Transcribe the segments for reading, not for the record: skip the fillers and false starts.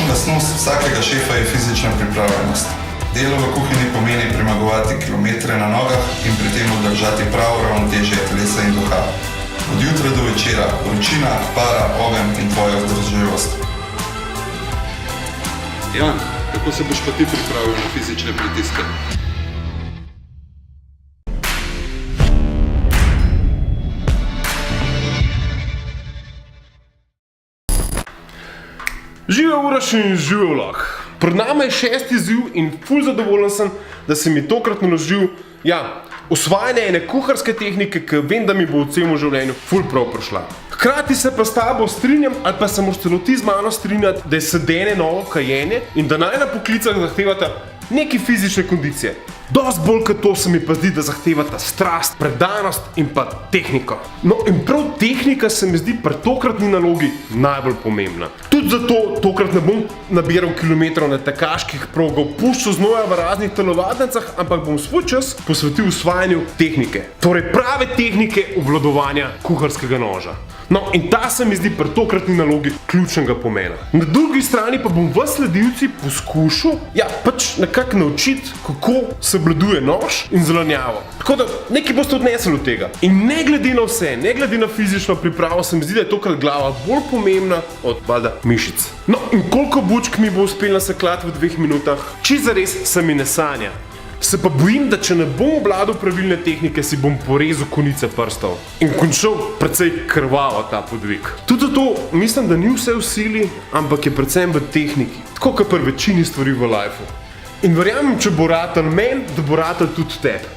lastnost vsakega šefa je fizična pripravljenost. Delo v kuhinji pomeni premagovati kilometre na nogah in pri tem obdržati pravo ravnotežje telesa in duha. Od jutra do večera, vročina, para, ogenj in tvoja vzdržljivost. Jan, kako se boš pa ti pripravil na fizične pritiske? Živijo Uroš in živijo Lah. Pred nama je 6. izziv in ful zadovoljen sem, da si mi tokrat naložil, osvajanje ene kuharske tehnike, ki vem, da mi bo v celem življenju ful prav prišla. Hkrati se pa s tabo strinjam, ali pa se moraš celo ti z mano strinjati, da je sedenje novo kajenje in da najna poklicah zahtevata neke fizične kondicije. Dost bolj kot to se mi pa zdi, da zahtevata strast, predanost in pa tehniko. No in prav tehnika se mi zdi pri tokratni nalogi najbolj pomembna. Tudi zato tokrat ne bom nabiral kilometrov na tekaških progov, puščal znoja v raznih telovadnicah, ampak bom svoj čas posvetil usvajanju tehnike. Torej prave tehnike obvladovanja kuharskega noža. No in ta se mi zdi pri tokratni nalogi ključnega pomena. Na drugi strani pa bom vas sledilci poskušal, nekako naučiti, kako se obvladuje nož in zelenjavo. Tako da nekaj boste odnesli od tega. In ne glede na vse, ne glede na fizično pripravo, se mi zdi, da je tokrat glava bolj pomembna od valjda mišic. No in koliko bučk mi bo uspel nasekljati v 2 minutah, čisto zares se mi ne sanja. Se pa bojim, da če ne bom obvladal pravilne tehnike, si bom porezal konice prstov in končal precej krvavo ta podvig. Tudi zato mislim, da ni vse v sili, ampak je predvsem v tehniki, tako kot pri večini stvari v lifeu. In verjamem, če bo ratal meni, da bo ratal tudi tebi.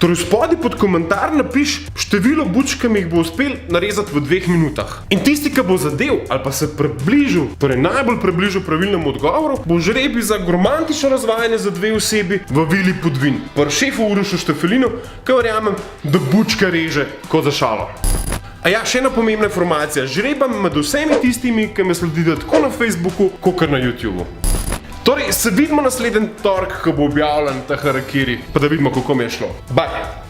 Torej spodaj pod komentar napiš število bučk, ki mi jih bo uspel narezati v 2 minutah. In tisti, ki bo zadev ali pa se približal, torej najbolj približal pravilnemu odgovoru, bo žrebi za gurmantično razvajanje za 2 osebi v Vili Podvin. Pri šefu Urošu Štefelinu, ki verjamem, da bučka reže kot za šalo. Še ena pomembna informacija. Žrebam med vsemi tistimi, ki me sledite tako na Facebooku, kot na YouTubeu. Torej, se vidimo naslednji torek, ko bo objavljen ta harakiri, pa da vidimo, kako mi je šlo. Bye!